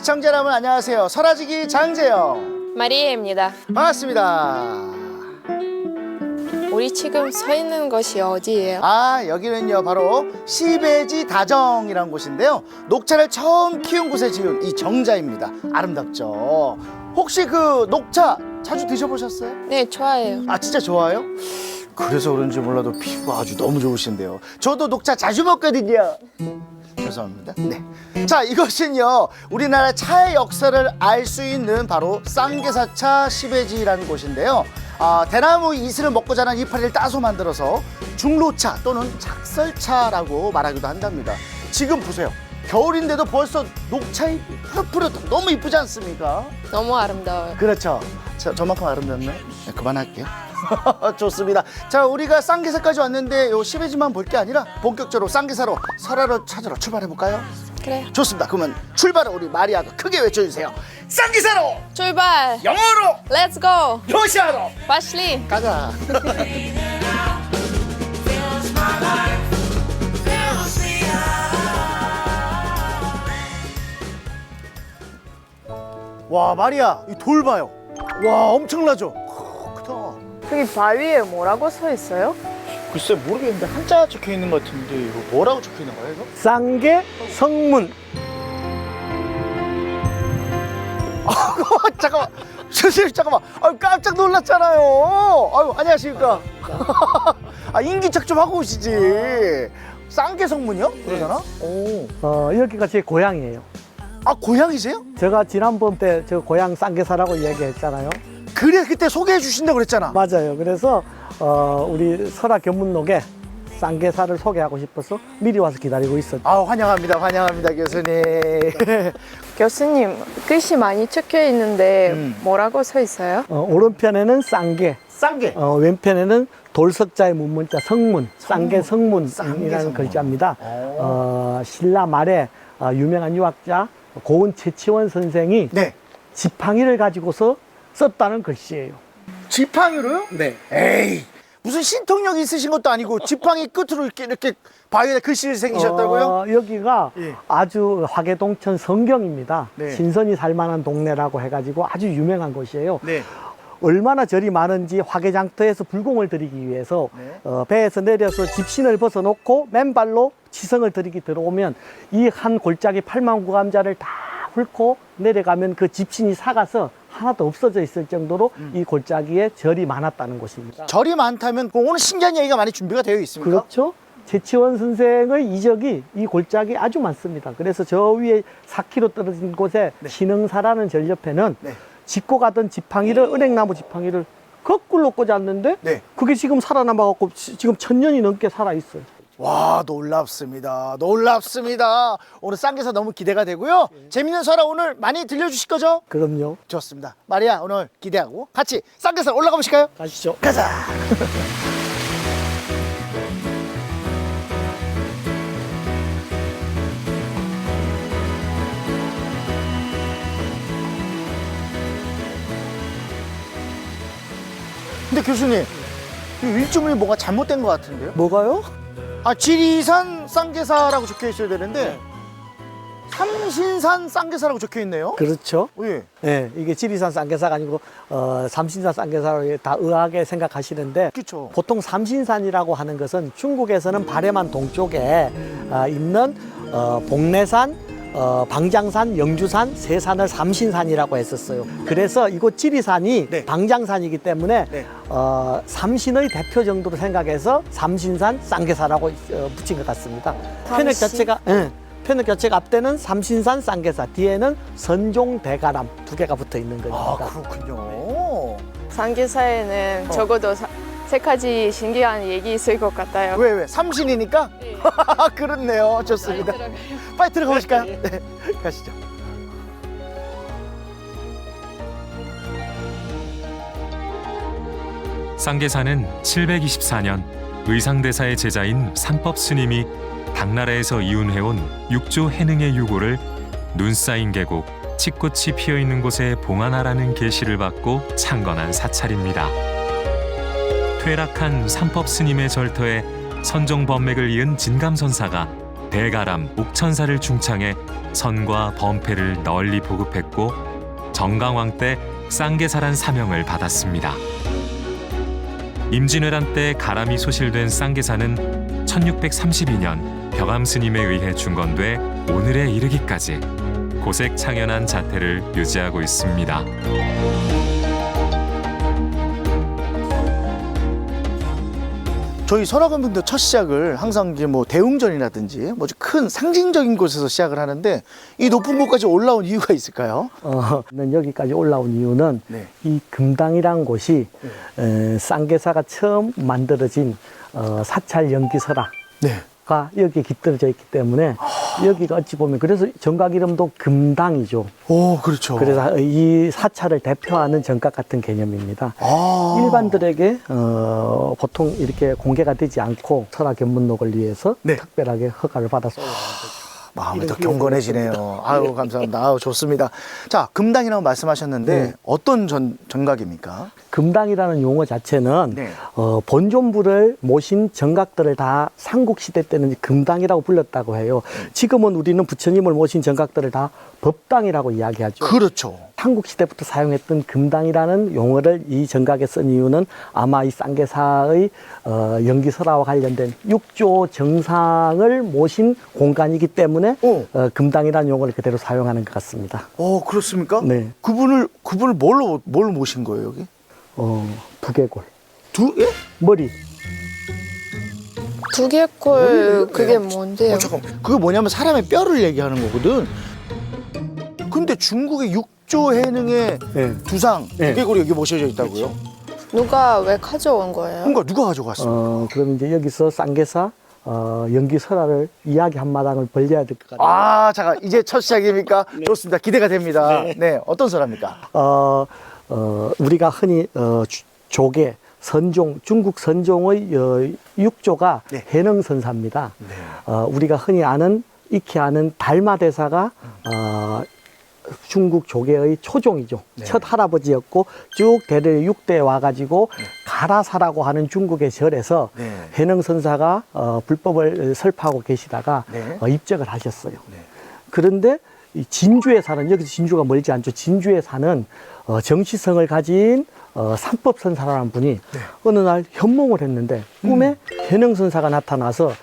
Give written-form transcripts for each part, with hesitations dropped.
시청자 여러분 안녕하세요. 설아지기 장재영 마리에입니다. 반갑습니다. 우리 지금 서 있는 곳이 어디예요? 여기는요 바로 시베지 다정이라는 곳인데요. 녹차를 처음 키운 곳에 지은 이 정자입니다. 아름답죠. 혹시 그 녹차 자주 드셔보셨어요? 네, 좋아해요. 진짜 좋아요? 그래서 그런지 몰라도 피부가 아주 너무 좋으신데요. 저도 녹차 자주 먹거든요. 죄송합니다. 네. 자, 이것은요 우리나라 차의 역사를 알 수 있는 바로 쌍계사차 시베지라는 곳인데요. 대나무 이슬을 먹고 자란 이파리를 따서 만들어서 중로차 또는 작설차라고 말하기도 한답니다. 지금 보세요. 겨울인데도 벌써 녹차잎이 푸릇푸릇 너무 이쁘지 않습니까? 너무 아름다워요. 그렇죠. 저만큼 아름답나요? 네, 그만할게요. 좋습니다. 자, 우리가 쌍계사까지 왔는데 요 시베지만 볼 게 아니라 본격적으로 쌍계사로 설화를 찾으러 출발해볼까요? 그래요. 좋습니다. 그러면 출발을 우리 마리아가 크게 외쳐주세요. 쌍계사로! 출발! 영어로! Let's go! 러시아로! 파실리! 가자. 와, 마리아, 이 돌 봐요. 와, 엄청나죠? 크다. 여기 바위에 뭐라고 써 있어요? 글쎄 모르겠는데 한자 적혀 있는 것 같은데 이거 뭐라고 적혀 있는 거예요, 이거? 쌍계 성문. 잠깐만, 선생님 잠깐만. 깜짝 놀랐잖아요. 안녕하십니까? 인기척 좀 하고 오시지. 쌍계 성문이요? 그러잖아. 오. 여기가 제 고향이에요. 고향이세요? 제가 지난번 때 저 고향 쌍계사라고 얘기했잖아요. 그래 그때 소개해 주신다고 그랬잖아. 맞아요. 그래서 우리 설화 견문록에 쌍계사를 소개하고 싶어서 미리 와서 기다리고 있었죠. 환영합니다, 환영합니다, 교수님. 교수님, 글씨 많이 적혀 있는데 뭐라고 써 있어요? 오른편에는 쌍계, 쌍계. 왼편에는 돌석자의 문문자 성문, 쌍계 성문. 성문이라는 글자입니다. 신라 말에 유명한 유학자 고은 최치원 선생이 네. 지팡이를 가지고서 썼다는 글씨예요. 지팡이로요? 네. 에이, 무슨 신통력 있으신 것도 아니고 지팡이 끝으로 이렇게 바위에 글씨를 새기셨다고요? 여기가 예. 아주 화계동천 성경입니다. 네. 신선이 살만한 동네라고 해가지고 아주 유명한 곳이에요. 네. 얼마나 절이 많은지 화계장터에서 불공을 드리기 위해서 네. 배에서 내려서 집신을 벗어놓고 맨발로 치성을 드리기 들어오면 이 한 골짜기 8만 구감자를 다 훑고 내려가면 그 집신이 사가서 하나도 없어져 있을 정도로 이 골짜기에 절이 많았다는 곳입니다. 절이 많다면 오늘 신기한 얘기가 많이 준비가 되어 있습니까? 그렇죠. 최치원 선생의 이적이 이 골짜기 아주 많습니다. 그래서 저 위에 4km 떨어진 곳에 네. 신흥사라는 절 옆에는 네. 짚고 가던 지팡이를 은행나무 지팡이를 거꾸로 꽂았는데 네. 그게 지금 살아남아갖고 지금 1000년이 넘게 살아있어요. 와, 놀랍습니다. 놀랍습니다. 오늘 쌍계사 너무 기대가 되고요. 재밌는 설화 오늘 많이 들려주실 거죠? 그럼요. 좋습니다. 마리아 오늘 기대하고 같이 쌍계사 올라가 보실까요? 가시죠. 가자. 근데 교수님, 이 일주문이 뭐가 잘못된 것 같은데요? 뭐가요? 지리산 쌍계사라고 적혀 있어야 되는데 삼신산 쌍계사라고 적혀 있네요. 그렇죠. 예. 네, 이게 지리산 쌍계사가 아니고 삼신산 쌍계사로 다 의아하게 생각하시는데 그렇죠. 보통 삼신산이라고 하는 것은 중국에서는 바레만 동쪽에 있는 복례산, 방장산, 영주산 세 산을 삼신산이라고 했었어요. 그래서 이곳 지리산이 네. 방장산이기 때문에 네. 삼신의 대표 정도로 생각해서 삼신산 쌍계사라고 붙인 것 같습니다. 편액 자체가 편액 자체가 앞대는 삼신산 쌍계사, 뒤에는 선종 대가람 두 개가 붙어 있는 겁니다. 그렇군요. 상기사에는 적어도 세 가지 신기한 얘기 있을 것 같아요. 왜? 삼신이니까? 네. 그렇네요. 좋습니다. 빨리 들어가 보실까요? 네. 가시죠. 쌍계사는 724년 의상대사의 제자인 삼법 스님이 당나라에서 이운해온 육조 해능의 유고를 눈 쌓인 계곡, 칡꽃이 피어있는 곳에 봉안하라는 계시를 받고 창건한 사찰입니다. 퇴락한 삼법 스님의 절터에 선종범맥을 이은 진감선사가 대가람, 옥천사를 중창해 선과 범패를 널리 보급했고 정강왕 때 쌍계사란 사명을 받았습니다. 임진왜란 때 가람이 소실된 쌍계사는 1632년 벽암 스님에 의해 중건돼 오늘에 이르기까지 고색 창연한 자태를 유지하고 있습니다. 저희 설화건병도 첫 시작을 항상 이제 뭐 대웅전이라든지 뭐 큰 상징적인 곳에서 시작을 하는데 이 높은 곳까지 올라온 이유가 있을까요? 여기까지 올라온 이유는 네. 이 금당이라는 곳이 쌍계사가 처음 만들어진 사찰 연기설화 네. 가 여기에 깃들어져 있기 때문에 여기가 어찌 보면 그래서 정각 이름도 금당이죠. 오, 그렇죠. 그래서 이 사찰을 대표하는 정각 같은 개념입니다. 아. 일반들에게 보통 이렇게 공개가 되지 않고 설화 견문록을 위해서 네. 특별하게 허가를 받아서 올라간 거죠. 마음이 더 경건해지네요. 아유, 감사합니다. 아유, 좋습니다. 자, 금당이라고 말씀하셨는데 네. 어떤 정각입니까? 금당이라는 용어 자체는 네. 본존부를 모신 정각들을 다 삼국시대 때는 금당이라고 불렀다고 해요. 지금은 우리는 부처님을 모신 정각들을 다 법당이라고 이야기하죠. 그렇죠. 삼국시대부터 사용했던 금당이라는 용어를 이 정각에 쓴 이유는 아마 이 쌍계사의 연기설화와 관련된 육조 정상을 모신 공간이기 때문에 금당이라는 용어를 그대로 사용하는 것 같습니다. 그렇습니까? 네. 그분을 뭘로 모신 거예요, 여기? 두개골. 예? 머리. 두개골 그게 뭔데요? 잠깐. 그게 뭐냐면 사람의 뼈를 얘기하는 거거든. 근데 중국의 육조 해능의 네. 두상 네. 두개골이 여기 모셔져 있다고요? 누가 왜 가져온 거예요? 그러니까 누가 가져갔어? 그럼 이제 여기서 쌍계사 연기설화를 이야기 한마당을 벌려야 될 것 같아요. 잠깐 이제 첫 시작입니까? 좋습니다. 기대가 됩니다. 네, 어떤 설화입니까? 우리가 흔히 조계, 선종, 중국 선종의 육조가 네. 해능선사입니다. 우리가 흔히 익히 아는 달마대사가 중국 조계의 초종이죠. 네. 첫 할아버지였고 쭉 대대 6대에 와가지고 가라사라고 하는 중국의 절에서 네. 해능선사가 불법을 설파하고 계시다가 네. 입적을 하셨어요. 그런데 이 진주에 사는, 여기서 진주가 멀지 않죠. 진주에 사는 정시성을 가진 삼법선사라는 분이 어느 날 현몽을 했는데 꿈에 해능선사가 나타나서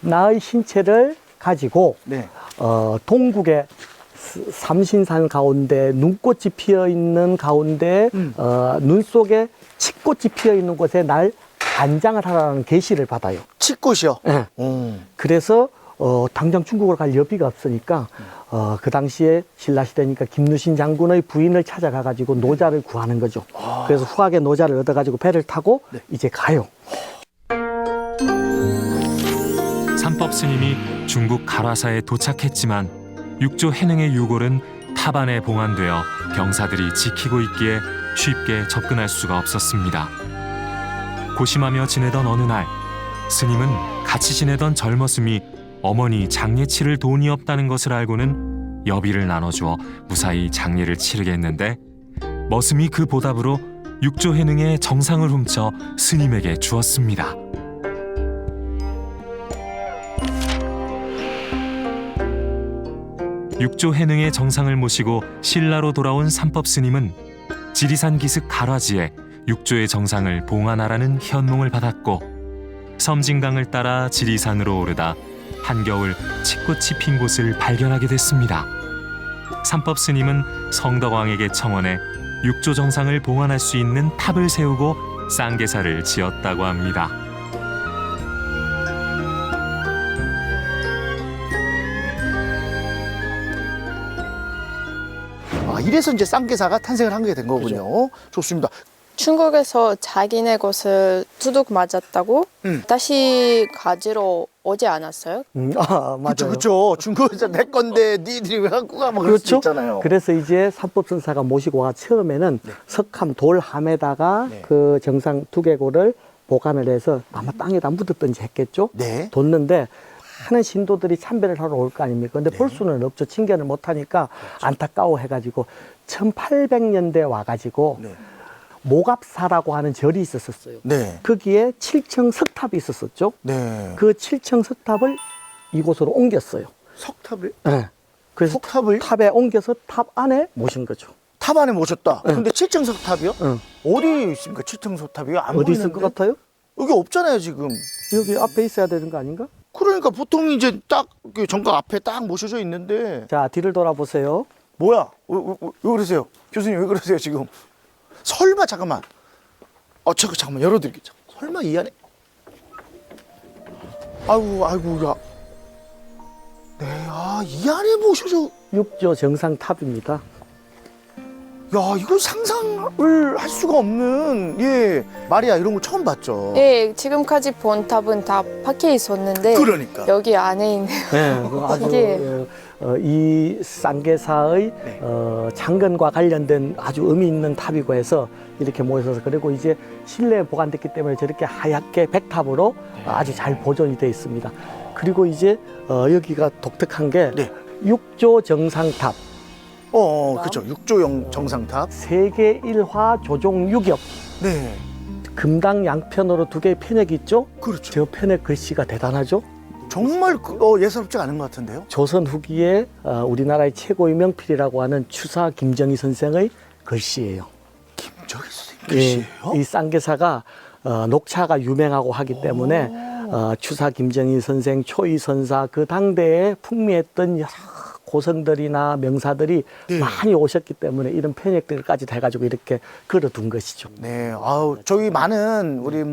나의 신체를 가지고 네. 동국의 삼신산 가운데 눈꽃이 피어 있는 가운데 눈 속에 칡꽃이 피어 있는 곳에 날 안장을 하라는 계시를 받아요. 칡꽃이요? 네. 그래서 당장 중국으로 갈 여비가 없으니까 그 당시에 신라시대니까 김누신 장군의 부인을 찾아가 가지고 노자를 구하는 거죠. 그래서 후하게 노자를 얻어 가지고 배를 타고 이제 가요. 삼법 스님이 중국 가라사에 도착했지만 육조 해능의 유골은 탑안에 봉안되어 병사들이 지키고 있기에 쉽게 접근할 수가 없었습니다. 고심하며 지내던 어느 날 스님은 같이 지내던 젊었음이 어머니 장례 치를 돈이 없다는 것을 알고는 여비를 나눠주어 무사히 장례를 치르게 했는데 머슴이 그 보답으로 육조 해능의 정상을 훔쳐 스님에게 주었습니다. 육조 해능의 정상을 모시고 신라로 돌아온 삼법 스님은 지리산 기슭 가라지에 육조의 정상을 봉안하라는 현몽을 받았고 섬진강을 따라 지리산으로 오르다 한겨울 칡꽃이 핀 곳을 발견하게 됐습니다. 삼법 스님은 성덕왕에게 청원해 육조 정상을 봉안할 수 있는 탑을 세우고 쌍계사를 지었다고 합니다. 이래서 이제 쌍계사가 탄생을 한 게 된 거군요. 좋습니다. 중국에서 자기네 곳을 두둑 맞았다고 다시 가지러 오지 않았어요? 맞아요. 그렇죠. 중국에서 내 건데 니들이 왜 갖고 가? 뭐 그럴 수 있잖아요. 그래서 이제 삼법선사가 모시고 와 처음에는 석함 돌함에다가 그 정상 두개골을 보관을 해서 아마 땅에다 묻었든지 했겠죠. 네. 뒀는데 하는 신도들이 참배를 하러 올 거 아닙니까? 근데 볼 수는 없죠. 칭견을 못 하니까 안타까워 해가지고 1800년대에 와가지고 모갑사라고 하는 절이 있었어요. 네. 거기에 7층 석탑이 있었었죠. 네. 그 7층 석탑을 이곳으로 옮겼어요. 석탑을? 네. 그래서 석탑을? 탑에 옮겨서 탑 안에 모신 거죠. 탑 안에 모셨다. 네. 근데 7층 석탑이요? 응. 어디 있습니까? 7층 석탑이요? 안 어디 있을 보이는데? 것 같아요? 여기 없잖아요, 지금. 여기 앞에 있어야 되는 거 아닌가? 그러니까 보통 이제 딱 정각 앞에 딱 모셔져 있는데 자, 뒤를 돌아보세요. 뭐야? 왜 그러세요? 교수님 왜 그러세요 지금? 설마 잠깐만. 잠깐만 열어드릴게요. 설마 이 안에? 아이고 야. 네, 이 안에 모셔져. 육조 정상탑입니다. 야, 이거 상상을 할 수가 없는, 예. 마리아 이런 거 처음 봤죠? 예, 지금까지 본 탑은 다 밖에 있었는데 그러니까. 여기 안에 있는 네, 그 아주 이게- 이 쌍계사의 네. 장건과 관련된 아주 의미 있는 탑이고 해서 이렇게 모여서 그리고 이제 실내에 보관됐기 때문에 저렇게 하얗게 백탑으로 아주 잘 보존이 되어 있습니다. 그리고 이제 여기가 독특한 게 네. 육조 정상탑, 그죠. 육조형 정상탑. 세계 1화 조종 유격, 네. 금당 양편으로 두 개의 편액이 있죠? 그렇죠. 저 편액 글씨가 대단하죠? 정말 예사롭지 않은 것 같은데요? 조선 후기에 우리나라의 최고의 명필이라고 하는 추사 김정희 선생의 글씨예요. 김정희 선생님 글씨예요? 이 쌍계사가 녹차가 유명하고 하기 때문에 추사 김정희 선생, 초이 선사 그 당대에 풍미했던 여러 고성들이나 명사들이 네. 많이 오셨기 때문에 이런 편액들까지 돼가지고 이렇게 걸어둔 것이죠. 네, 저희 많은 우리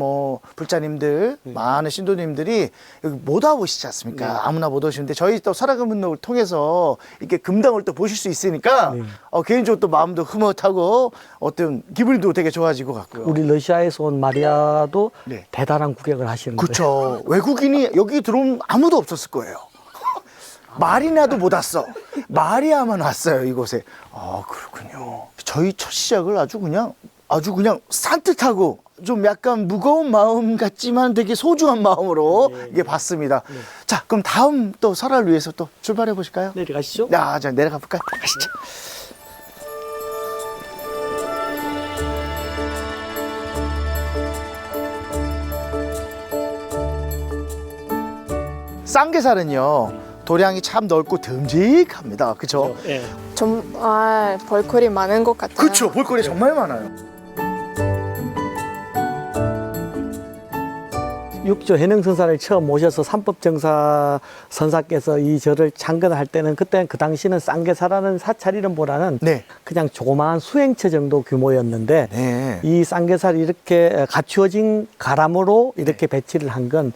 불자님들, 많은 신도님들이 여기 못 와보시지 않습니까? 아무나 못 오시는데 저희 또 설화금문록을 통해서 이렇게 금당을 또 보실 수 있으니까 네. 개인적으로 또 마음도 흐뭇하고 어떤 기분도 되게 좋아지고 같고요. 우리 러시아에서 온 마리아도 네. 대단한 구경을 하시는 거예요. 그렇죠. 외국인이 여기 들어오면 아무도 없었을 거예요. 마리나도 못 왔어. 마리아만 왔어요, 이곳에. 그렇군요. 저희 첫 시작을 아주 그냥 산뜻하고 좀 약간 무거운 마음 같지만 되게 소중한 마음으로 이게 봤습니다. 자, 그럼 다음 또 설화를 위해서 또 출발해 보실까요? 내려가시죠. 자, 내려가 볼까요? 가시죠. 쌍계살은요, 도량이 참 넓고 듬직합니다. 그쵸? 예. 정말 볼거리 많은 것 같아요. 그쵸. 볼거리 정말 많아요. 육조 해능선사를 처음 모셔서 삼법정사 선사께서 이 절을 창건할 때는 그때 그 당시는 쌍계사라는 사찰 이름보다는 네. 그냥 조그마한 수행처 정도 규모였는데 네. 이 쌍계사를 이렇게 갖추어진 가람으로 이렇게 배치를 한 건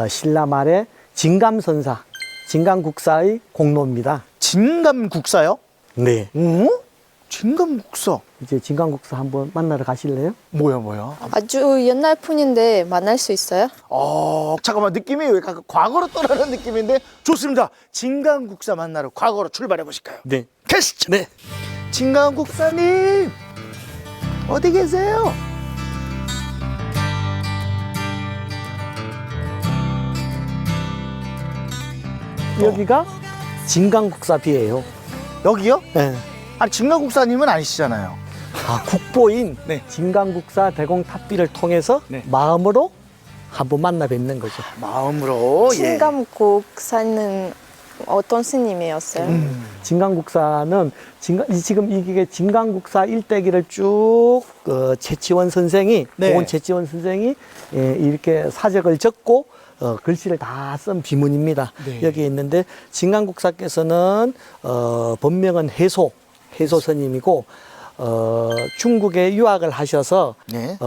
신라 말에 진감선사, 진감국사의 공로입니다. 진감국사요? 네. 진감국사. 이제 진감국사 한번 만나러 가실래요? 뭐야? 아주 옛날 분인데 만날 수 있어요? 잠깐만, 느낌이 왜 과거로 떠나는 느낌인데 좋습니다. 진감국사 만나러 과거로 출발해 보실까요? 네. 가시죠. 네. 진감국사님 어디 계세요? 여기가 진감국사비예요. 여기요? 네. 아니, 진감국사님은 아니시잖아요. 국보인 네. 진감국사 대공탑비를 통해서 네. 마음으로 한번 만나 뵙는 거죠. 마음으로. 진감국사는 어떤 스님이었어요? 진감국사는 지금 이게 진감국사 일대기를 쭉 최치원 선생이 네. 고은 최치원 선생이 이렇게 사적을 적고 글씨를 다 쓴 비문입니다. 네. 여기 있는데 진감국사께서는 본명은 해소 스님이고 중국에 유학을 하셔서 네.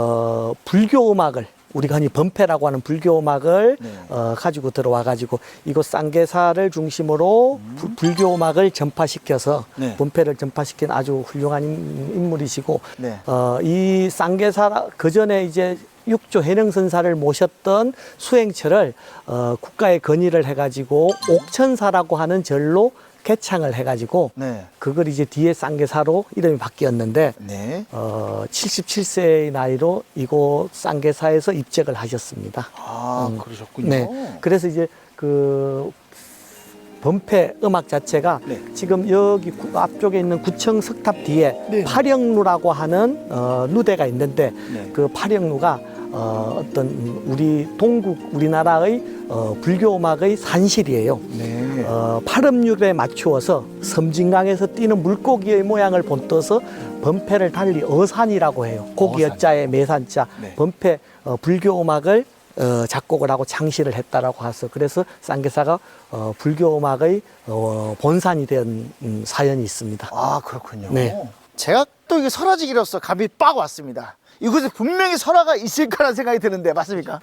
불교 음악을 우리가 흔히 범패라고 하는 불교 음악을 네. 가지고 들어와 가지고 이곳 쌍계사를 중심으로 불교 음악을 전파시켜서 네. 범패를 전파시킨 아주 훌륭한 인물이시고 네. 이 쌍계사 그 전에 이제 육조 해능선사를 모셨던 수행처를 국가에 건의를 해가지고 옥천사라고 하는 절로 개창을 해가지고 네. 그걸 이제 뒤에 쌍계사로 이름이 바뀌었는데 네. 77세의 나이로 이곳 쌍계사에서 입적을 하셨습니다. 그러셨군요. 네. 그래서 이제 그 범패 음악 자체가 네. 지금 여기 앞쪽에 있는 구청 석탑 뒤에 네. 파령루라고 하는 누대가 있는데 네. 그 파령루가 어떤 우리 우리나라의 불교 음악의 산실이에요. 네. 팔음률에 맞추어서 섬진강에서 뛰는 물고기의 모양을 본떠서 번패를 달리 어산이라고 해요. 고기 어산. 여자에 매산자 네. 번패 불교 음악을 작곡을 하고 창시를 했다라고 해서 그래서 쌍계사가 불교 음악의 본산이 된 사연이 있습니다. 아, 그렇군요. 네. 제가 또 이게 설화지기로서 감이 빡 왔습니다. 이곳에 분명히 설화가 있을 거라는 생각이 드는데 맞습니까?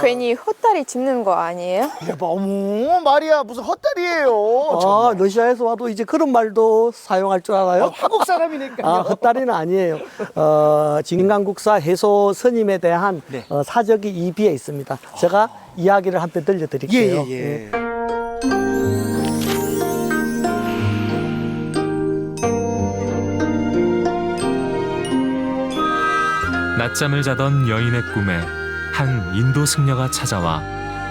괜히 헛다리 짚는 거 아니에요? 어머 말이야 무슨 헛다리예요. 아, 정말. 러시아에서 와도 이제 그런 말도 사용할 줄 알아요? 한국 사람이니까요. 아, 헛다리는 아니에요. 진강국사 해소 스님에 대한 네. 사적이 이비에 있습니다. 제가 이야기를 한 편 들려드릴게요. 예. 낮잠을 자던 여인의 꿈에 한 인도 승려가 찾아와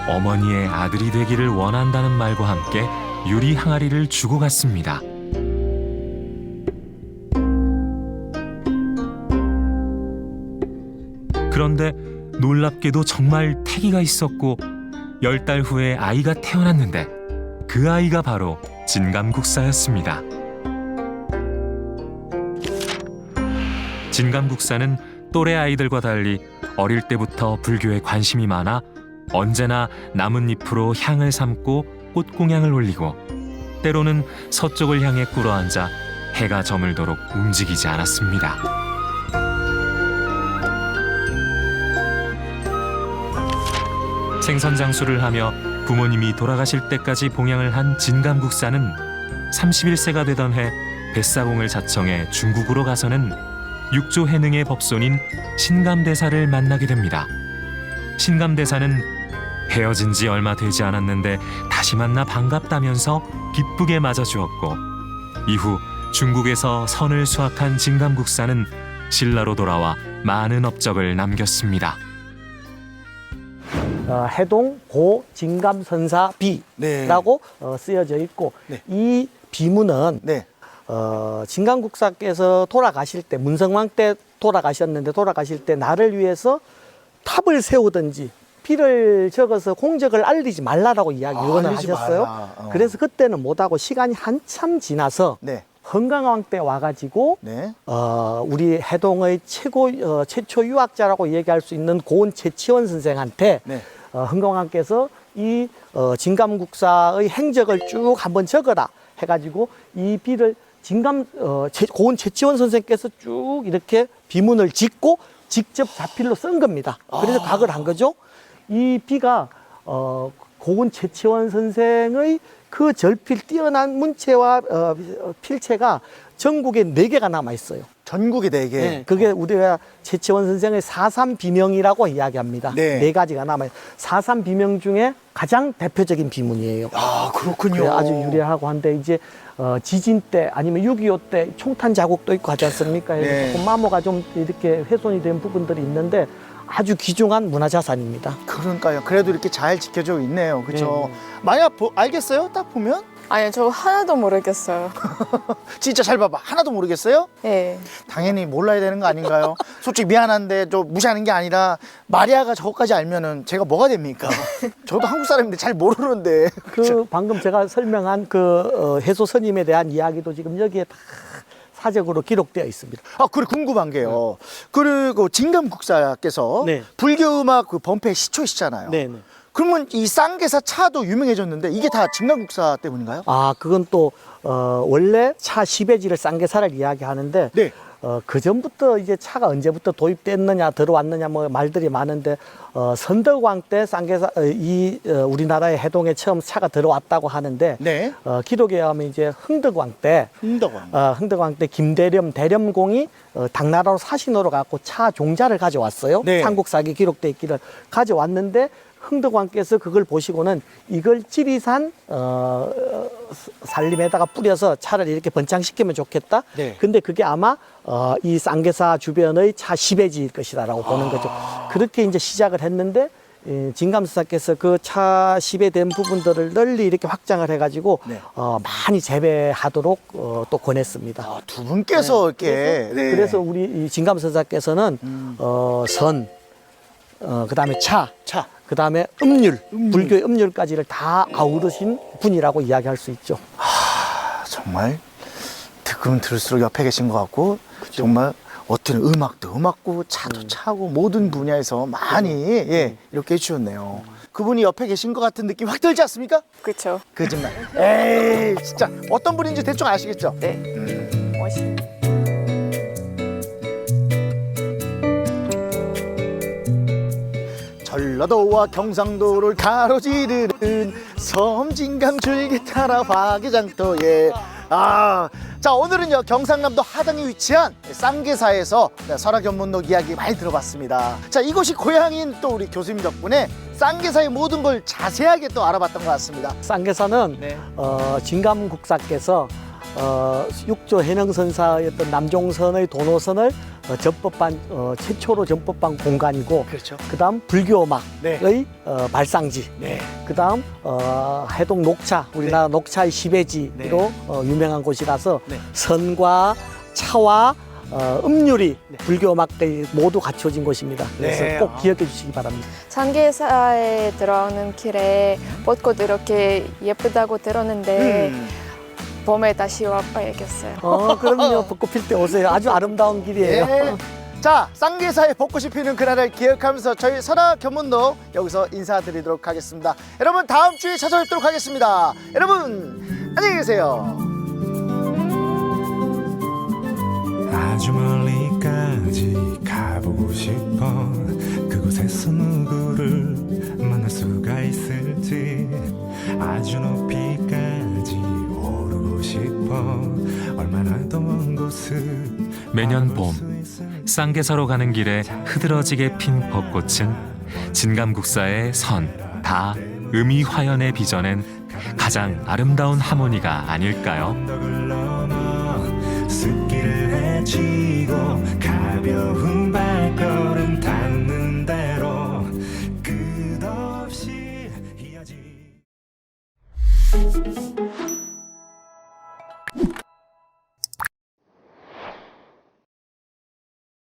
어머니의 아들이 되기를 원한다는 말과 함께 유리 항아리를 주고 갔습니다. 그런데 놀랍게도 정말 태기가 있었고 10달 후에 아이가 태어났는데 그 아이가 바로 진감국사였습니다. 진감국사는 또래 아이들과 달리 어릴 때부터 불교에 관심이 많아 언제나 나뭇잎으로 향을 삼고 꽃공양을 올리고 때로는 서쪽을 향해 꿇어앉아 해가 저물도록 움직이지 않았습니다. 생선장수를 하며 부모님이 돌아가실 때까지 봉양을 한 진감국사는 31세가 되던 해 뱃사공을 자청해 중국으로 가서는 육조 해능의 법손인 신감대사를 만나게 됩니다. 신감대사는 헤어진 지 얼마 되지 않았는데 다시 만나 반갑다면서 기쁘게 맞아주었고 이후 중국에서 선을 수확한 진감국사는 신라로 돌아와 많은 업적을 남겼습니다. 해동 고 진감선사 비라고 쓰여져 있고 네. 이 비문은 네. 진감국사께서 돌아가실 때 문성왕 때 돌아가셨는데 돌아가실 때 나를 위해서 탑을 세우든지 피를 적어서 공적을 알리지 말라라고 유언을 알리지 하셨어요. 말라. 그래서 그때는 못하고 시간이 한참 지나서 네. 헌강왕 때 와가지고 네. 우리 해동의 최초 유학자라고 얘기할 수 있는 고은 최치원 선생한테 네. 헌강왕께서 이 진감국사의 행적을 쭉 한번 적어라 해가지고 이 비를 고은 최치원 선생께서 쭉 이렇게 비문을 짓고 직접 자필로 쓴 겁니다. 그래서 각을 한 거죠. 이 비가 고은 최치원 선생의 그 절필 뛰어난 문체와 필체가 전국에 4개가 남아 있어요. 전국에 4개. 네, 그게 우리가 최치원 선생의 사삼비명이라고 이야기합니다. 네. 4가지가 남아요. 사삼비명 중에 가장 대표적인 비문이에요. 아, 그렇군요. 그래, 아주 유려하고 한데 이제 지진 때 아니면 6.25 때 총탄 자국도 있고 하지 않습니까? 네. 조금 마모가 좀 이렇게 훼손이 된 부분들이 있는데 아주 귀중한 문화자산입니다. 그러니까요. 그래도 이렇게 잘 지켜져 있네요. 그렇죠. 만약 알겠어요? 딱 보면 아니요, 저 하나도 모르겠어요. 진짜 잘 봐봐. 하나도 모르겠어요? 예. 당연히 몰라야 되는 거 아닌가요? 솔직히 미안한데 좀 무시하는 게 아니라 마리아가 저것까지 알면은 제가 뭐가 됩니까? 저도 한국 사람인데 잘 모르는데. 그 방금 제가 설명한 그 해소 스님에 대한 이야기도 지금 여기에 다 사적으로 기록되어 있습니다. 아, 그래 궁금한 게요. 그리고 진감국사께서 네. 불교음악 그 번패 시초시잖아요. 네. 그러면 이 쌍계사 차도 유명해졌는데 이게 다 진감국사 때문인가요? 아, 그건 또 원래 차 10회지를 쌍계사를 이야기하는데 네. 그 전부터 이제 차가 언제부터 도입됐느냐 들어왔느냐 뭐 말들이 많은데 선덕왕 때 쌍계사 우리나라의 해동에 처음 차가 들어왔다고 하는데 네. 기록에 의하면 이제 흥덕왕 때 흥덕왕. 때 대렴공이 당나라로 사신으로 갖고 차 종자를 가져왔어요. 네. 삼국사기 기록돼 있기를 가져왔는데 흥덕왕께서 그걸 보시고는 이걸 지리산 산림에다가 뿌려서 차를 이렇게 번창시키면 좋겠다. 네. 근데 그게 아마 이 쌍계사 주변의 차 10회지일 것이다라고 보는 거죠. 그렇게 이제 시작을 했는데 진감수사께서 그 차 10에 된 부분들을 널리 이렇게 확장을 해가지고 네. 많이 재배하도록 또 권했습니다. 아, 두 분께서 이렇게. 그래서 우리 이 진감선사께서는 선, 그다음에 차, 차. 그다음에 음률, 불교의 음률까지를 다 아우르신 분이라고 이야기할 수 있죠. 정말 듣면 들을수록 옆에 계신 것 같고 정말 어떤 음악도 음악고 차도 차고 모든 분야에서 많이 이렇게 해주셨네요. 그분이 옆에 계신 것 같은 느낌 확 들지 않습니까? 그렇죠. 거짓말. 에이 진짜 어떤 분인지 대충 아시겠죠? 네. 멋있. 전라도와 경상도를 가로지르는 섬진강 줄기 따라 화개장터에 자 오늘은요 경상남도 하당에 위치한 쌍계사에서 설화견문록 이야기 많이 들어봤습니다. 자 이곳이 고향인 또 우리 교수님 덕분에 쌍계사의 모든 걸 자세하게 또 알아봤던 것 같습니다. 쌍계사는 네. 진감국사께서 육조 해능선사의 어떤 남종선의 도노선을 전법한 최초로 전법한 공간이고, 그렇죠. 그다음 불교음악의 네. 발상지, 네. 그다음 해동 녹차, 우리나라 녹차의 시베지로 유명한 곳이라서 네. 선과 차와 음률이 불교음악이 모두 갖춰진 곳입니다. 그래서 네. 꼭 기억해 주시기 바랍니다. 상계사에 들어오는 길에 벚꽃 이렇게 예쁘다고 들었는데 봄에 다시 와봐야겠어요. 그럼요. 벚꽃 필 때 오세요. 아주 아름다운 길이에요. 네. 자, 쌍계사의 벚꽃이 피는 그날을 기억하면서 저희 설화견문록 여기서 인사드리도록 하겠습니다. 여러분 다음 주에 찾아뵙도록 하겠습니다. 여러분 안녕히 계세요. 아주 멀리까지 가보고 싶어. 그곳에서 누구를 만날 수가 있을지. 아주 높이까지 오르고 싶어. 얼마나 더 먼 곳을 매년 봄 쌍계사로 가는 길에 흐드러지게 핀 벚꽃은 진감국사의 선, 다, 음이 화연에 빚어낸 가장 아름다운 하모니가 아닐까요? 언덕을 넘어 숲길을 헤치고 가벼운 발걸음 닿는 대로 끝없이 이어지